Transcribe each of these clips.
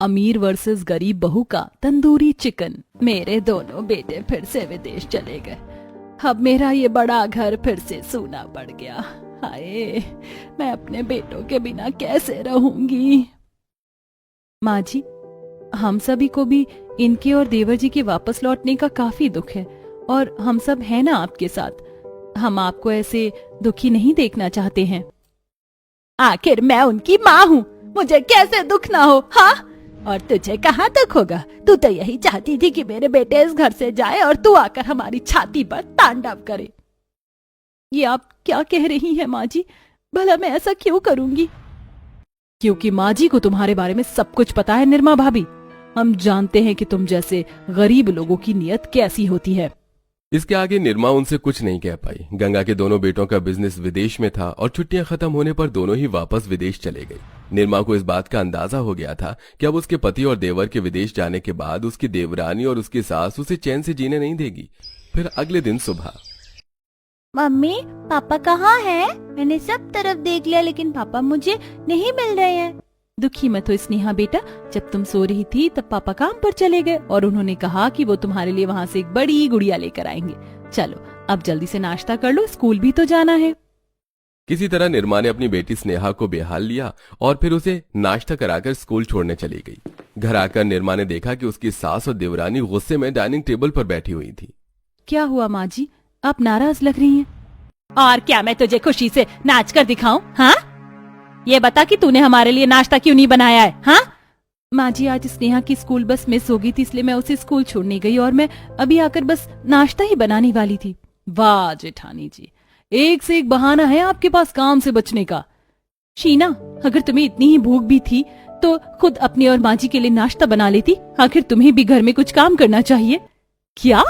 अमीर वर्सेस गरीब बहू का तंदूरी चिकन। मेरे दोनों बेटे फिर से विदेश चले गए। अब मेरा ये बड़ा घर फिर से सूना पड़ गया। हाय, मैं अपने बेटों के बिना कैसे रहूंगी। माँ जी, हम सभी को भी इनके और देवर जी के वापस लौटने का काफी दुख है और हम सब हैं ना आपके साथ। हम आपको ऐसे दुखी नहीं देखना चाहते हैं। आखिर मैं उनकी माँ हूँ, मुझे कैसे दुख ना हो। हाँ, और तुझे कहाँ दुख होगा? तू तो यही चाहती थी कि मेरे बेटे इस घर से जाए और तू आकर हमारी छाती पर तांडव करे। ये आप क्या कह रही हैं माँ जी? भला मैं ऐसा क्यों करूंगी? क्योंकि माँ जी को तुम्हारे बारे में सब कुछ पता है निर्मा भाभी। हम जानते हैं कि तुम जैसे गरीब लोगों की नीयत कैसी होती है। इसके आगे निर्मा उनसे कुछ नहीं कह पाई। गंगा के दोनों बेटों का बिजनेस विदेश में था और छुट्टियां खत्म होने पर दोनों ही वापस विदेश चले गए। निर्मा को इस बात का अंदाजा हो गया था कि अब उसके पति और देवर के विदेश जाने के बाद उसकी देवरानी और उसकी सास उसे चैन से जीने नहीं देगी। फिर अगले दिन सुबह, मम्मी, पापा कहाँ हैं? मैंने सब तरफ देख लिया लेकिन पापा मुझे नहीं मिल रहे हैं। दुखी मत हो स्नेहा बेटा, जब तुम सो रही थी तब पापा काम पर चले गए और उन्होंने कहा कि वो तुम्हारे लिए वहाँ से एक बड़ी गुड़िया लेकर आएंगे। चलो अब जल्दी से नाश्ता कर लो, स्कूल भी तो जाना है। किसी तरह निर्मा ने अपनी बेटी स्नेहा को बेहाल लिया और फिर उसे नाश्ता कराकर स्कूल छोड़ने चली गई। घर आकर निर्मा ने देखा कि उसकी सास और देवरानी गुस्से में डाइनिंग टेबल पर बैठी हुई थी। क्या हुआ माँ जी, आप नाराज लग रही हैं? और क्या मैं तुझे खुशी से नाच कर दिखाऊं? हाँ, ये बता कि तूने हमारे लिए नाश्ता क्यों नहीं बनाया है? हाँ माँ जी, आज स्नेहा की स्कूल बस मिस हो गई थी, इसलिए मैं उसे स्कूल छोड़ने गई और मैं अभी आकर बस नाश्ता ही बनाने वाली थी। वाह जेठानी जी, एक से एक बहाना है आपके पास काम से बचने का। शीना, अगर तुम्हें इतनी ही भूख भी थी तो खुद अपने और माँ जी के लिए नाश्ता बना लेती। आखिर तुम्हें भी घर में कुछ काम करना चाहिए। क्या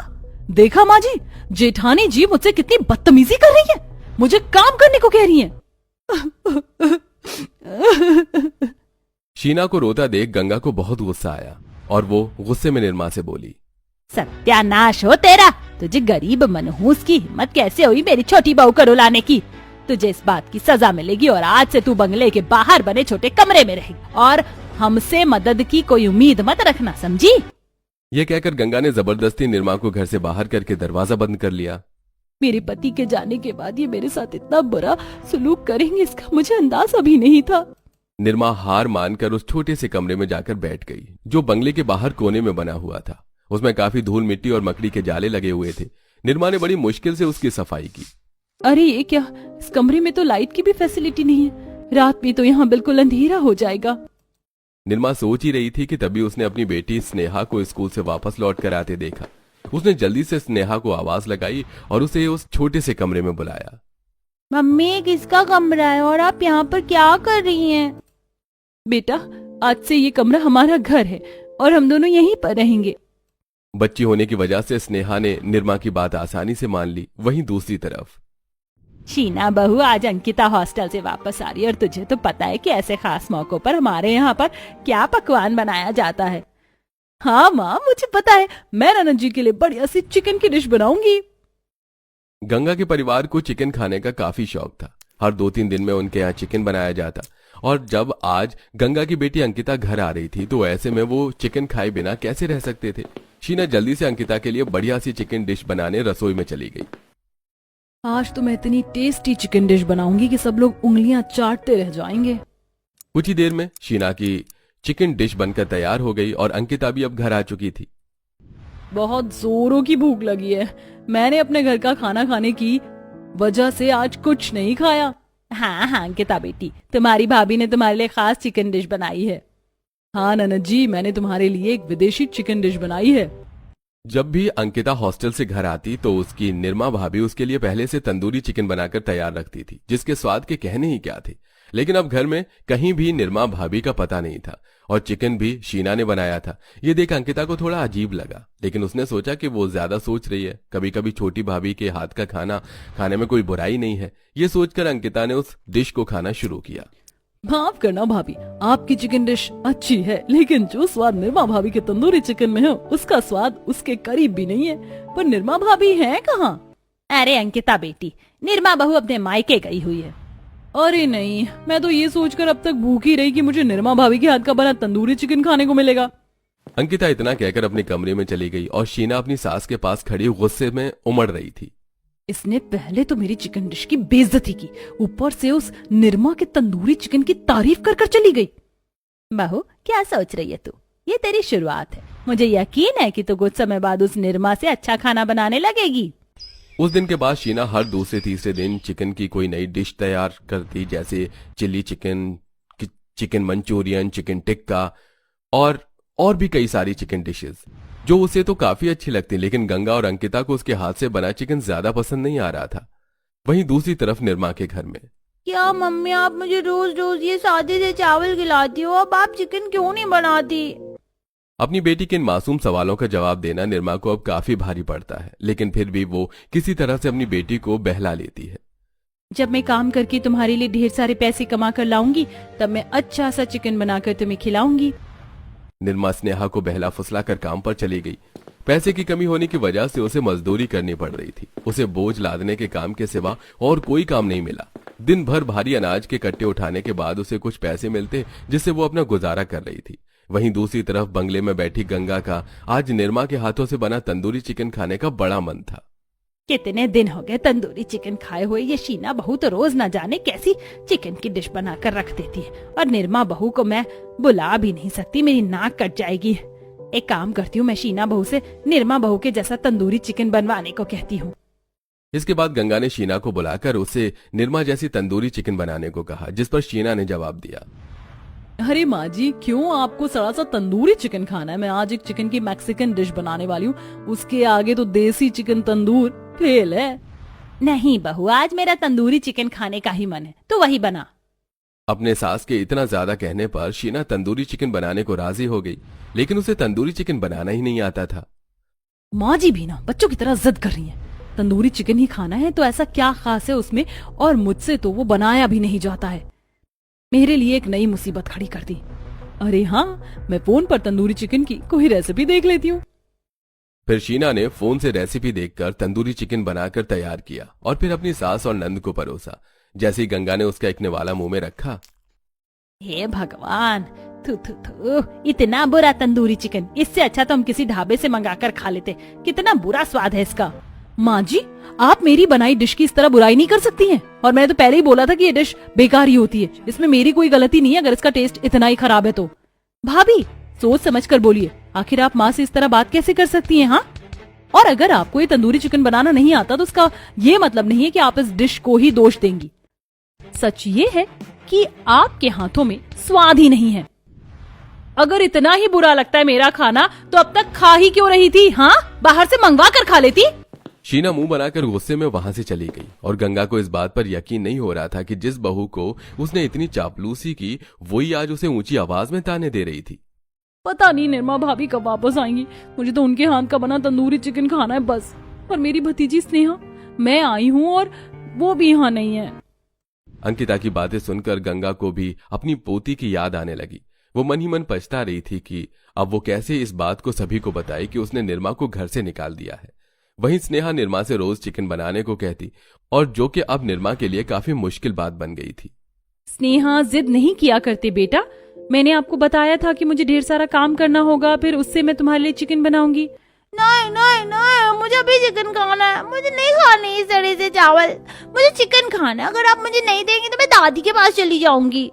देखा माँ जी, जेठानी जी मुझसे कितनी बदतमीजी कर रही है, मुझे काम करने को कह रही हैं। शीना को रोता देख गंगा को बहुत गुस्सा आया और वो गुस्से में निर्मा से बोली, सत्यानाश हो तेरा, तुझे गरीब मनहूस की हिम्मत कैसे हुई मेरी छोटी बहू को रुलाने की? तुझे इस बात की सजा मिलेगी और आज से तू बंगले के बाहर बने छोटे कमरे में रहेगी और हमसे मदद की कोई उम्मीद मत रखना, समझी? ये कहकर गंगा ने जबरदस्ती निर्मा को घर से बाहर करके दरवाजा बंद कर लिया। मेरे पति के जाने के बाद ये मेरे साथ इतना बुरा सलूक करेंगे, इसका मुझे अंदाजा भी नहीं था। निर्मा हार मानकर उस छोटे से कमरे में जाकर बैठ गई जो बंगले के बाहर कोने में बना हुआ था। उसमें काफी धूल मिट्टी और मकड़ी के जाले लगे हुए थे। निर्मा ने बड़ी मुश्किल से उसकी सफाई की। अरे ये क्या, इस कमरे में तो लाइट की भी फैसिलिटी नहीं है, रात में तो यहाँ बिल्कुल अंधेरा हो जाएगा। निर्मा सोच ही रही थी कि तभी उसने अपनी बेटी स्नेहा को स्कूल से वापस लौट कर आते देखा। उसने जल्दी से स्नेहा को आवाज लगाई और उसे उस छोटे से कमरे में बुलाया। मम्मी, किसका कमरा है और आप यहाँ पर क्या कर रही हैं? बेटा, आज से ये कमरा हमारा घर है और हम दोनों यहीं पर रहेंगे। बच्ची होने की वजह से स्नेहा ने निर्मा की बात आसानी से मान ली। वहीं दूसरी तरफ, शीना बहू, आज अंकिता हॉस्टल से वापस आ रही है और तुझे तो पता है कि ऐसे खास मौकों पर हमारे यहाँ पर क्या पकवान बनाया जाता है। हाँ माँ, मुझे पता है, मैं ननद जी के लिए बढ़िया सी चिकन की डिश बनाऊंगी। गंगा के परिवार को चिकन खाने का काफी शौक था। हर 2-3 दिन में उनके यहाँ चिकन बनाया जाता और जब आज गंगा की बेटी अंकिता घर आ रही थी तो ऐसे में वो चिकन खाए बिना कैसे रह सकते थे। शीना जल्दी से अंकिता के लिए बढ़िया सी चिकन डिश बनाने रसोई में चली गई। आज तो मैं इतनी टेस्टी चिकन डिश बनाऊंगी कि सब लोग उंगलियां चाटते रह जाएंगे। कुछ ही देर में शीना की चिकन डिश बनकर तैयार हो गई और अंकिता भी अब घर आ चुकी थी। बहुत जोरों की भूख लगी है, मैंने अपने घर का खाना खाने की वजह से आज कुछ नहीं खाया। हाँ हाँ अंकिता बेटी, तुम्हारी भाभी ने तुम्हारे लिए खास चिकन डिश बनाई है। हाँ ननद जी, मैंने तुम्हारे लिए एक विदेशी चिकन डिश बनाई है। जब भी अंकिता हॉस्टल से घर आती तो उसकी निर्मा भाभी उसके लिए पहले से तंदूरी चिकन बनाकर तैयार रखती थी, जिसके स्वाद के कहने ही क्या थे। लेकिन अब घर में कहीं भी निर्मा भाभी का पता नहीं था और चिकन भी शीना ने बनाया था। ये देख अंकिता को थोड़ा अजीब लगा, लेकिन उसने सोचा कि वो ज्यादा सोच रही है। कभी कभी छोटी भाभी के हाथ का खाना खाने में कोई बुराई नहीं है। ये सोचकर अंकिता ने उस डिश को खाना शुरू किया। माफ करना भाभी, आपकी चिकन डिश अच्छी है, लेकिन जो स्वाद निर्मा भाभी के तंदूरी चिकन में है उसका स्वाद उसके करीब भी नहीं है। पर निर्मा भाभी है कहाँ? अरे अंकिता बेटी, निर्मा बहू अपने मायके गई हुई है। अरे नहीं, मैं तो ये सोचकर अब तक भूखी रही कि मुझे निरमा भाभी के हाथ का बना तंदूरी चिकन खाने को मिलेगा। अंकिता इतना कहकर अपने कमरे में चली गई और शीना अपनी सास के पास खड़ी गुस्से में उमड़ रही थी। इसने पहले तो मेरी चिकन डिश की बेइज्जती की, ऊपर से उस निरमा के तंदूरी चिकन की तारीफ कर कर चली गई। बहू क्या सोच रही है तू? ये तेरी शुरुआत है। मुझे यकीन है कि तू कुछ समय बाद उस निरमा से अच्छा खाना बनाने लगेगी। उस दिन के बाद शीना हर दूसरे तीसरे दिन चिकन की कोई नई डिश तैयार करती, जैसे chilli chicken, chicken Manchurian, chicken tikka और भी कई सारी चिकन डिशेस, जो उसे तो काफी अच्छी लगती, लेकिन गंगा और अंकिता को उसके हाथ से बना चिकन ज्यादा पसंद नहीं आ रहा था। वहीं दूसरी तरफ निरमा के घर में, क्या मम्मी आप मुझे रोज रोज ये सादे से चावल खिलाती हो, अब आप चिकन क्यों नहीं बनाती? अपनी बेटी के इन मासूम सवालों का जवाब देना निरमा को अब काफी भारी पड़ता है, लेकिन फिर भी वो किसी तरह से अपनी बेटी को बहला लेती है। जब मैं काम करके तुम्हारे लिए ढेर सारे पैसे कमा कर लाऊंगी, तब मैं अच्छा सा चिकन बनाकर तुम्हें खिलाऊंगी। निर्मा स्नेहा को बहला फुसला कर काम पर चली गई। पैसे की कमी होने की वजह से उसे मजदूरी करनी पड़ रही थी। उसे बोझ लादने के काम के सिवा और कोई काम नहीं मिला। दिन भर भारी अनाज के कट्टे उठाने के बाद उसे कुछ पैसे मिलते, जिससे वो अपना गुजारा कर रही थी। वहीं दूसरी तरफ बंगले में बैठी गंगा का आज निरमा के हाथों से बना तंदूरी चिकन खाने का बड़ा मन था। कितने दिन हो गए तंदूरी चिकन खाए हुए। ये शीना बहू तो रोज न जाने कैसी चिकन की डिश बनाकर रख देती है, और निरमा बहू को मैं बुला भी नहीं सकती, मेरी नाक कट जाएगी। एक काम करती हूँ, मैं शीना बहू से निरमा बहू के जैसा तंदूरी चिकन बनवाने को कहती हूँ। इसके बाद गंगा ने शीना को बुलाकर उसे निरमा जैसी तंदूरी चिकन बनाने को कहा, जिस पर शीना ने जवाब दिया, अरे माँ जी, क्यों आपको सड़ा सा तंदूरी चिकन खाना है? मैं आज एक चिकन की मैक्सिकन डिश बनाने वाली हूँ, उसके आगे तो देसी चिकन तंदूर फेल है। नहीं बहू, आज मेरा तंदूरी चिकन खाने का ही मन है, तो वही बना। अपने सास के इतना ज्यादा कहने पर शीना तंदूरी चिकन बनाने को राजी हो गई, लेकिन उसे तंदूरी चिकन बनाना ही नहीं आता था। माँ जी भी ना बच्चों की तरह जिद कर रही हैं। तंदूरी चिकन ही खाना है तो ऐसा क्या खास है उसमें, और मुझसे तो वो बनाया भी नहीं जाता है। मेरे लिए एक नई मुसीबत खड़ी कर दी। अरे हाँ, मैं फोन पर तंदूरी चिकन की कोई रेसिपी देख लेती हूँ। फिर शीना ने फोन से रेसिपी देखकर तंदूरी चिकन बनाकर तैयार किया और फिर अपनी सास और नंद को परोसा। जैसे ही गंगा ने उसका एक निवाला मुंह में रखा, हे भगवान, थू थू थू, इतना बुरा तंदूरी चिकन। इससे अच्छा तो हम किसी ढाबे से मंगाकर खा लेते। कितना बुरा स्वाद है इसका। माँ जी, आप मेरी बनाई डिश की इस तरह बुराई नहीं कर सकती हैं। और मैंने तो पहले ही बोला था कि ये डिश बेकार ही होती है, इसमें मेरी कोई गलती नहीं है अगर इसका टेस्ट इतना ही खराब है तो। भाभी, सोच समझ कर बोलिए, आखिर आप माँ से इस तरह बात कैसे कर सकती हैं? हाँ, और अगर आपको ये तंदूरी चिकन बनाना नहीं आता तो उसका ये मतलब नहीं है कि आप इस डिश को ही दोष देंगी। सच ये है कि आपके हाथों में स्वाद ही नहीं है। अगर इतना ही बुरा लगता है मेरा खाना तो अब तक खा ही क्यों रही थी? हाँ, बाहर से मंगवा कर खा लेती। शीना मुंह बनाकर गुस्से में वहां से चली गई और गंगा को इस बात पर यकीन नहीं हो रहा था कि जिस बहू को उसने इतनी चापलूसी की, वही आज उसे ऊंची आवाज में ताने दे रही थी। पता नहीं निरमा भाभी कब वापस आएंगी, मुझे तो उनके हाथ का बना तंदूरी चिकन खाना है बस। और मेरी भतीजी स्नेहा, मैं आई हूँ और वो भी यहाँ नहीं है। अंकिता की बातें सुनकर गंगा को भी अपनी पोती की याद आने लगी। वो मन ही मन पछता रही थी कि अब वो कैसे इस बात को सभी को बताए कि उसने निरमा को घर से निकाल दिया है। वहीं स्नेहा निरमा से रोज चिकन बनाने को कहती, और जो कि अब निरमा के लिए काफी मुश्किल बात बन गई थी। स्नेहा, जिद नहीं किया करते बेटा, मैंने आपको बताया था कि मुझे ढेर सारा काम करना होगा, फिर उससे मैं तुम्हारे लिए चिकन बनाऊंगी। नहीं नहीं नहीं, मुझे भी चिकन खाना है। मुझे नहीं खाने इस तरह से चावल, मुझे चिकन खाना है। अगर आप मुझे नहीं देंगे तो मैं दादी के पास चली जाऊंगी।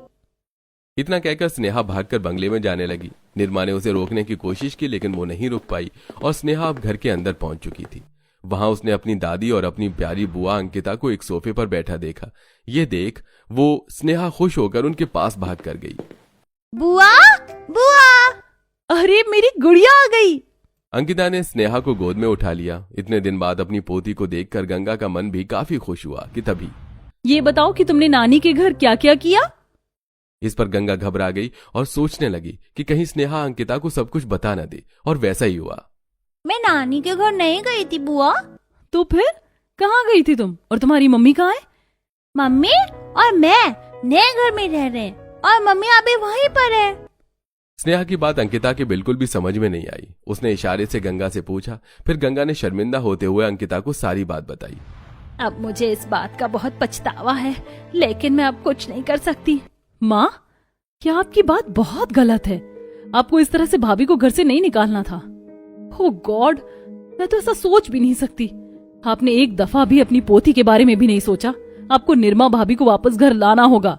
इतना कहकर स्नेहा भागकर बंगले में जाने लगी। निरमा ने उसे रोकने की कोशिश की, लेकिन वो नहीं रुक पाई और स्नेहा अब घर के अंदर पहुंच चुकी थी। वहां उसने अपनी दादी और अपनी प्यारी बुआ अंकिता को एक सोफे पर बैठा देखा। ये देख वो स्नेहा खुश होकर उनके पास भाग कर गई। बुआ, बुआ, अरे मेरी गुड़िया आ गई। अंकिता ने स्नेहा को गोद में उठा लिया। इतने दिन बाद अपनी पोती को देखकर गंगा का मन भी काफी खुश हुआ कि तभी, ये बताओ कि तुमने नानी के घर क्या क्या किया? इस पर गंगा घबरा गई और सोचने लगी कि कहीं स्नेहा अंकिता को सब कुछ बता न दे, और वैसा ही हुआ। मैं नानी के घर नहीं गई थी बुआ। तो फिर कहाँ गई थी तुम, और तुम्हारी मम्मी कहाँ है? मम्मी और मैं नए घर में रह रहे हैं और मम्मी अभी वहीं पर है। स्नेहा की बात अंकिता के बिल्कुल भी समझ में नहीं आई। उसने इशारे से गंगा से पूछा। फिर गंगा ने शर्मिंदा होते हुए अंकिता को सारी बात बताई। अब मुझे इस बात का बहुत पछतावा है, लेकिन मैं अब कुछ नहीं कर सकती। माँ, क्या आपकी बात बहुत गलत है? आपको इस तरह से भाभी को घर से नहीं निकालना था। ओ गॉड, मैं तो ऐसा सोच भी नहीं सकती। आपने एक दफा भी अपनी पोती के बारे में भी नहीं सोचा। आपको निर्मा भाभी को वापस घर लाना होगा।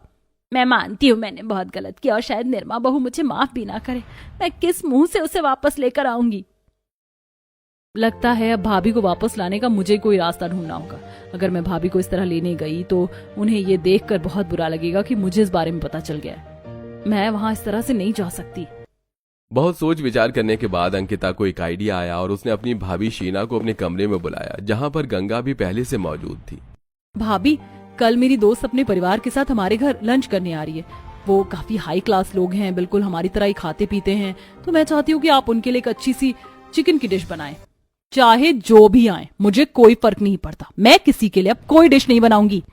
मैं मानती हूँ मैंने बहुत गलत किया और शायद निर्मा बहू मुझे माफ भी ना करे। मैं किस मुंह से उसे वापस लेकर आऊंगी? लगता है अब भाभी को वापस लाने का मुझे कोई रास्ता ढूंढना होगा। अगर मैं भाभी को इस तरह लेने गई तो उन्हें ये देखकर बहुत बुरा लगेगा कि मुझे इस बारे में पता चल गया है। मैं वहां इस तरह से नहीं जा सकती। बहुत सोच विचार करने के बाद अंकिता को एक आइडिया आया और उसने अपनी भाभी शीना को अपने कमरे में बुलाया, जहां पर गंगा भी पहले से मौजूद थी। भाभी, कल मेरी दोस्त अपने परिवार के साथ हमारे घर लंच करने आ रही है। वो काफी हाई क्लास लोग हैं, बिल्कुल हमारी तरह ही खाते पीते हैं। तो मैं चाहती हूँ कि आप उनके लिए एक अच्छी सी चिकन की डिश बनाएं। चाहे जो भी आए, मुझे कोई फर्क नहीं पड़ता। मैं किसी के लिए अब कोई डिश नहीं बनाऊंगी।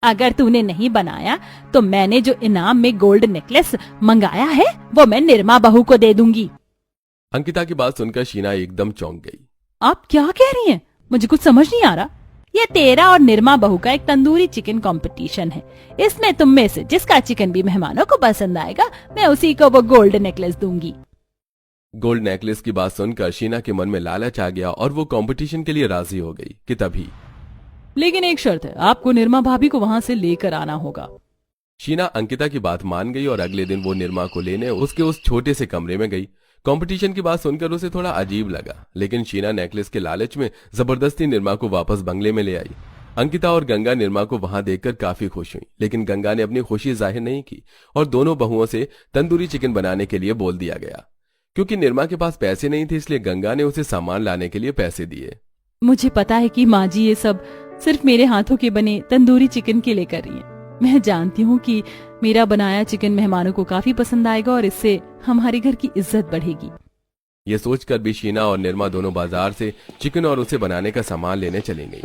अगर तूने नहीं बनाया तो मैंने जो इनाम में गोल्ड नेकलेस मंगाया है वो मैं निर्मा बहू को दे दूंगी। अंकिता की बात सुनकर शीना एकदम चौंक गई। आप क्या कह रही हैं? मुझे कुछ समझ नहीं आ रहा। ये तेरा और निर्मा बहू का एक तंदूरी चिकन कंपटीशन है। इसमें तुम में से जिसका चिकन भी मेहमानों को पसंद आएगा, मैं उसी को वो गोल्ड नेकलेस दूंगी। गोल्ड नेकलेस की बात सुनकर शीना के मन में लालच आ गया और वो कंपटीशन के लिए राजी हो गई कि तभी। लेकिन एक शर्त है, आपको निर्मा भाभी को वहां से लेकर आना होगा। शीना अंकिता की बात मान गई और अगले दिन वो निर्मा को लेने उसके उस छोटे से कमरे में गई। कंपटीशन की बात सुनकर उसे थोड़ा अजीब लगा, लेकिन शीना नेकलेस के लालच में जबरदस्ती निर्मा को वापस बंगले में ले आई। अंकिता और गंगा निर्मा को वहां देखकर काफी खुश हुई, लेकिन गंगा ने अपनी खुशी जाहिर नहीं की और दोनों बहुओं से तंदूरी चिकन बनाने के लिए बोल दिया गया। क्योंकि निर्मा के पास पैसे नहीं थे, इसलिए गंगा ने उसे सामान लाने के लिए पैसे दिए। मुझे पता है कि माँ जी ये सब सिर्फ मेरे हाथों के बने तंदूरी चिकन के लिए कर रही हैं। मैं जानती हूँ कि मेरा बनाया चिकन मेहमानों को काफी पसंद आएगा और इससे हमारे घर की इज्जत बढ़ेगी। ये सोचकर भी शीना और निर्मा दोनों बाजार से चिकन और उसे बनाने का सामान लेने चली गई,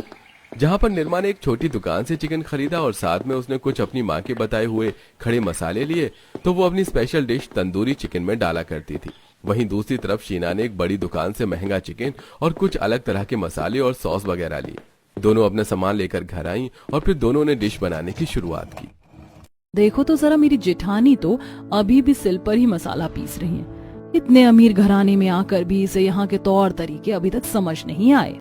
जहां पर निर्मा ने एक छोटी दुकान से चिकन खरीदा और साथ में उसने कुछ अपनी माँ के बताए हुए खड़े मसाले लिए तो वो अपनी स्पेशल डिश तंदूरी चिकन में डाला करती थी। वहीं दूसरी तरफ शीना ने एक बड़ी दुकान से महंगा चिकन और कुछ अलग तरह के मसाले और सॉस वगैरह लिए। दोनों अपना सामान लेकर घर आई और फिर दोनों ने डिश बनाने की शुरुआत की। देखो तो जरा, मेरी जेठानी तो अभी भी सिल पर ही मसाला पीस रही हैं। इतने अमीर घराने में आकर भी इसे यहाँ के तौर तरीके अभी तक समझ नहीं आए।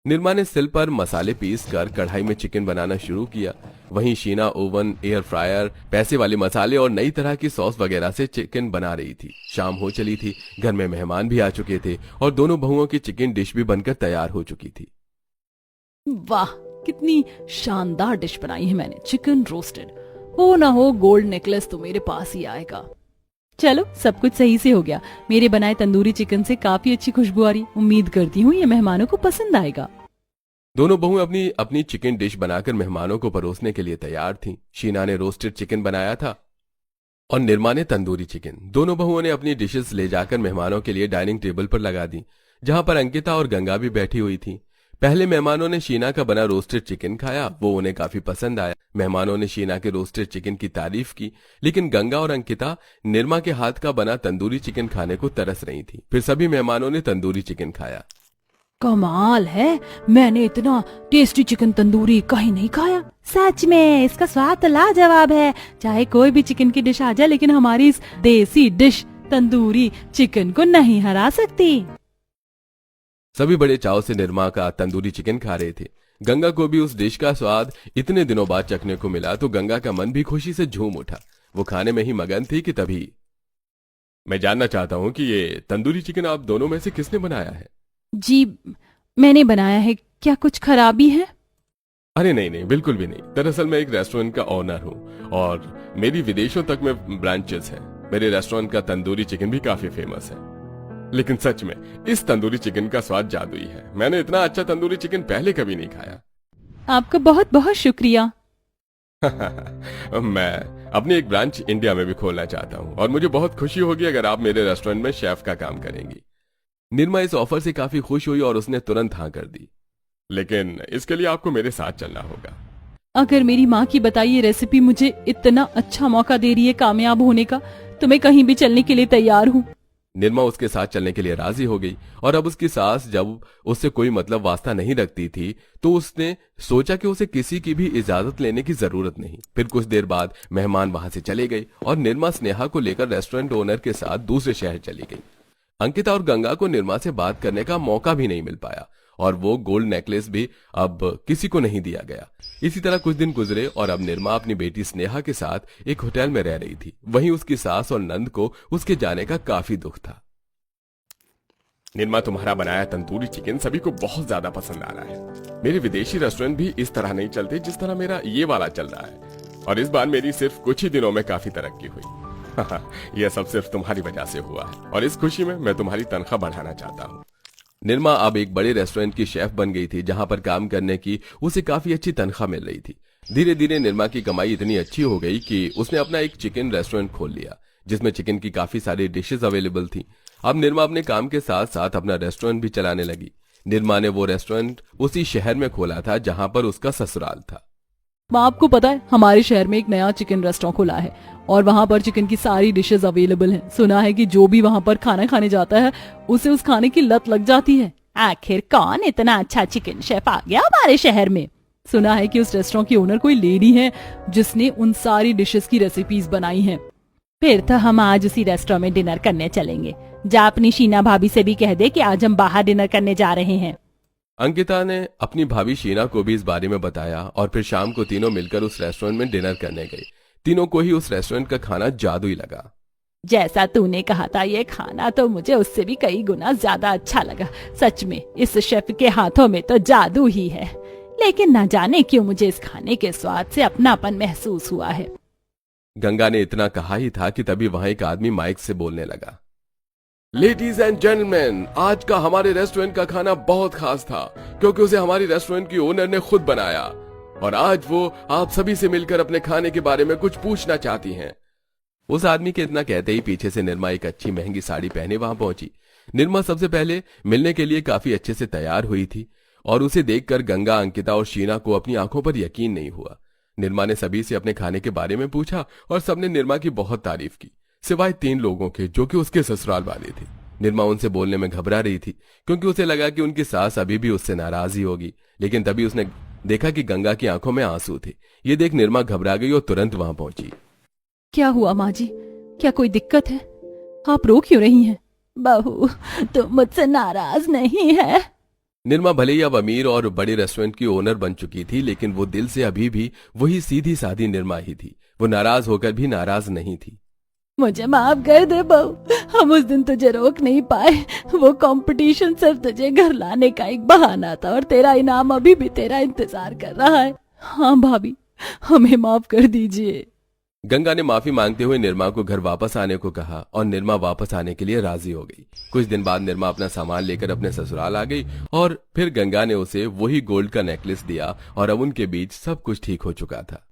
निर्मा ने सिल पर मसाले पीस कर कढ़ाई में चिकन बनाना शुरू किया। वहीं शीना ओवन, एयर फ्रायर, पैसे वाले मसाले और नई तरह की सॉस वगैरह से चिकन बना रही थी। शाम हो चली थी, घर में मेहमान भी आ चुके थे और दोनों बहुओं की चिकन डिश भी बनकर तैयार हो चुकी थी। वाह, कितनी शानदार डिश बनाई है मैंने, चिकन रोस्टेड। हो ना हो गोल्ड नेकलेस तो मेरे पास ही आएगा। चलो, सब कुछ सही से हो गया। मेरे बनाए तंदूरी चिकन से काफी अच्छी खुशबू आ रही। उम्मीद करती हूँ ये मेहमानों को पसंद आएगा। दोनों बहुएं अपनी अपनी चिकन डिश बनाकर मेहमानों को परोसने के लिए तैयार थीं। शीना ने रोस्टेड चिकन बनाया था और निर्मा ने तंदूरी चिकन। दोनों बहुओं ने अपनी डिशेस ले जाकर मेहमानों के लिए डाइनिंग टेबल पर लगा दी, जहां पर अंकिता और गंगा भी बैठी हुई थी। पहले मेहमानों ने शीना का बना रोस्टेड चिकन खाया, वो उन्हें काफी पसंद आया। मेहमानों ने शीना के रोस्टेड चिकन की तारीफ की, लेकिन गंगा और अंकिता निर्मा के हाथ का बना तंदूरी चिकन खाने को तरस रही थी। फिर सभी मेहमानों ने तंदूरी चिकन खाया। कमाल है, मैंने इतना टेस्टी चिकन तंदूरी कहीं नहीं खाया। सच में इसका स्वाद तो लाजवाब है। चाहे कोई भी चिकन की डिश आ जाए, लेकिन हमारी इस देसी डिश तंदूरी चिकन को नहीं हरा सकती। सभी बड़े चाव से निर्मा का तंदूरी चिकन खा रहे थे। गंगा को भी उस डिश का स्वाद इतने दिनों बाद चखने को मिला तो गंगा का मन भी खुशी से झूम उठा। वो खाने में ही मगन थी कि तभी, मैं जानना चाहता हूँ कि ये तंदूरी चिकन आप दोनों में से किसने बनाया है? जी, मैंने बनाया है। क्या कुछ खराबी है? अरे नहीं नहीं, बिल्कुल भी नहीं। दरअसल मैं एक रेस्टोरेंट का ओनर हूँ और मेरी विदेशों तक में ब्रांचेस हैं। मेरे रेस्टोरेंट का तंदूरी चिकन भी काफी फेमस है। लेकिन सच में इस तंदूरी चिकन का स्वाद जादुई है। मैंने इतना अच्छा तंदूरी चिकन पहले कभी नहीं खाया। आपका बहुत बहुत शुक्रिया। मैं अपनी एक ब्रांच इंडिया में भी खोलना चाहता हूँ और मुझे बहुत खुशी होगी अगर आप मेरे रेस्टोरेंट में शेफ का काम करेंगी। निर्मा इस ऑफर से काफी खुश हुई और उसने तुरंत हाँ कर दी। लेकिन इसके लिए आपको मेरे साथ चलना होगा। अगर मेरी माँ की बताई ये रेसिपी मुझे इतना अच्छा मौका दे रही है कामयाब होने का, तो मैं कहीं भी चलने के लिए तैयार हूँ। निर्मा उसके साथ चलने के लिए राजी हो गई और अब उसकी सास जब उससे कोई मतलब वास्ता नहीं रखती थी तो उसने सोचा कि उसे किसी की भी इजाजत लेने की जरूरत नहीं। फिर कुछ देर बाद मेहमान वहां से चले गए और निर्मा स्नेहा को लेकर रेस्टोरेंट ओनर के साथ दूसरे शहर चली गई। अंकिता और गंगा को निर्मा से बात करने का मौका भी नहीं मिल पाया और वो गोल्ड नेकलेस भी अब किसी को नहीं दिया गया। इसी तरह कुछ दिन गुजरे और अब निर्मा अपनी बेटी स्नेहा के साथ एक होटल में रह रही थी। वहीं उसकी सास और नंद को उसके जाने का काफी दुख था। निर्मा, तुम्हारा बनाया तंदूरी चिकन सभी को बहुत ज्यादा पसंद आ रहा है। मेरे विदेशी रेस्टोरेंट भी इस तरह नहीं चलते जिस तरह मेरा ये वाला चल रहा है, और इस बार मेरी सिर्फ कुछ ही दिनों में काफी तरक्की हुई। यह सब सिर्फ तुम्हारी वजह से हुआ है और इस खुशी में मैं तुम्हारी तनख्वाह बढ़ाना चाहता हूँ। निर्मा अब एक बड़े रेस्टोरेंट की शेफ बन गई थी जहां पर काम करने की उसे काफी अच्छी तनख्वाह मिल रही थी। धीरे धीरे निर्मा की कमाई इतनी अच्छी हो गई कि उसने अपना एक चिकन रेस्टोरेंट खोल लिया जिसमें चिकन की काफी सारी डिशेस अवेलेबल थी। अब निर्मा अपने काम के साथ साथ अपना रेस्टोरेंट भी चलाने लगी। निर्मा ने वो रेस्टोरेंट उसी शहर में खोला था जहां पर उसका ससुराल था। आपको पता है हमारे शहर में एक नया चिकन रेस्टोरेंट खुला है और वहाँ पर चिकन की सारी डिशेस अवेलेबल हैं। सुना है कि जो भी वहाँ पर खाना खाने जाता है उसे उस खाने की लत लग जाती है। आखिर कौन इतना अच्छा चिकन शेफ आ गया हमारे शहर में? सुना है कि उस रेस्टोरेंट की ओनर कोई लेडी है जिसने उन सारी डिशेस की रेसिपीज बनाई हैं। फिर तो हम आज उसी रेस्टोरेंट में डिनर करने चलेंगे। जा अपनी शीना भाभी से भी कह दे कि आज हम बाहर डिनर करने जा रहे हैं। अंकिता ने अपनी भाभी शीना को भी इस बारे में बताया और फिर शाम को तीनों मिलकर उस रेस्टोरेंट में डिनर करने गए। तीनों को ही उस रेस्टोरेंट का खाना जादुई लगा। जैसा तूने कहा था ये खाना तो मुझे उससे भी कई गुना ज्यादा अच्छा लगा। सच में इस शेफ के हाथों में तो जादू ही है। लेकिन न जाने क्यों मुझे इस खाने के स्वाद से अपनापन महसूस हुआ है। गंगा ने इतना कहा ही था कि तभी वहां एक आदमी माइक से बोलने लगा। लेडीज एंड जेंटलमैन, आज का हमारे रेस्टोरेंट का खाना बहुत खास था क्योंकि उसे हमारी रेस्टोरेंट की ओनर ने खुद बनाया और आज वो आप सभी से मिलकर अपने खाने के बारे में कुछ पूछना चाहती हैं। उस आदमी के इतना कहते ही पीछे से निर्मा एक अच्छी महंगी साड़ी पहने वहां पहुंची। निर्मा सबसे पहले मिलने के लिए काफी अच्छे से तैयार हुई थी और उसे देखकर गंगा, अंकिता और शीना को अपनी आंखों पर यकीन नहीं हुआ। निर्मा ने सभी से अपने खाने के बारे में पूछा और सबने निर्मा की बहुत तारीफ की, सिवाय 3 लोगों के जो कि उसके ससुराल वाले थे। निर्मा उनसे बोलने में घबरा रही थी क्योंकि उसे लगा कि उनकी सास अभी भी उससे नाराज ही होगी। लेकिन तभी उसने देखा कि गंगा की आंखों में आंसू थे। ये देख निर्मा घबरा गई और तुरंत वहां पहुंची। क्या हुआ माँ जी, क्या कोई दिक्कत है? आप रो क्यों रही हैं? बहू, तुम मुझसे नाराज नहीं है? निर्मा भले ही अब अमीर और बड़े रेस्टोरेंट की ओनर बन चुकी थी लेकिन वो दिल से अभी भी वही सीधी सादी निर्मा ही थी। वो नाराज होकर भी नाराज नहीं थी। मुझे माफ कर दे बहू, हम उस दिन तुझे रोक नहीं पाए। वो कंपटीशन सिर्फ तुझे घर लाने का एक बहाना था और तेरा इनाम अभी भी तेरा इंतजार कर रहा है। हाँ भाभी, हमें माफ कर दीजिए। गंगा ने माफी मांगते हुए निर्मा को घर वापस आने को कहा और निर्मा वापस आने के लिए राजी हो गई। कुछ दिन बाद निर्मा अपना सामान लेकर अपने ससुराल आ गई और फिर गंगा ने उसे वही गोल्ड का नेकलेस दिया और अब उनके बीच सब कुछ ठीक हो चुका था।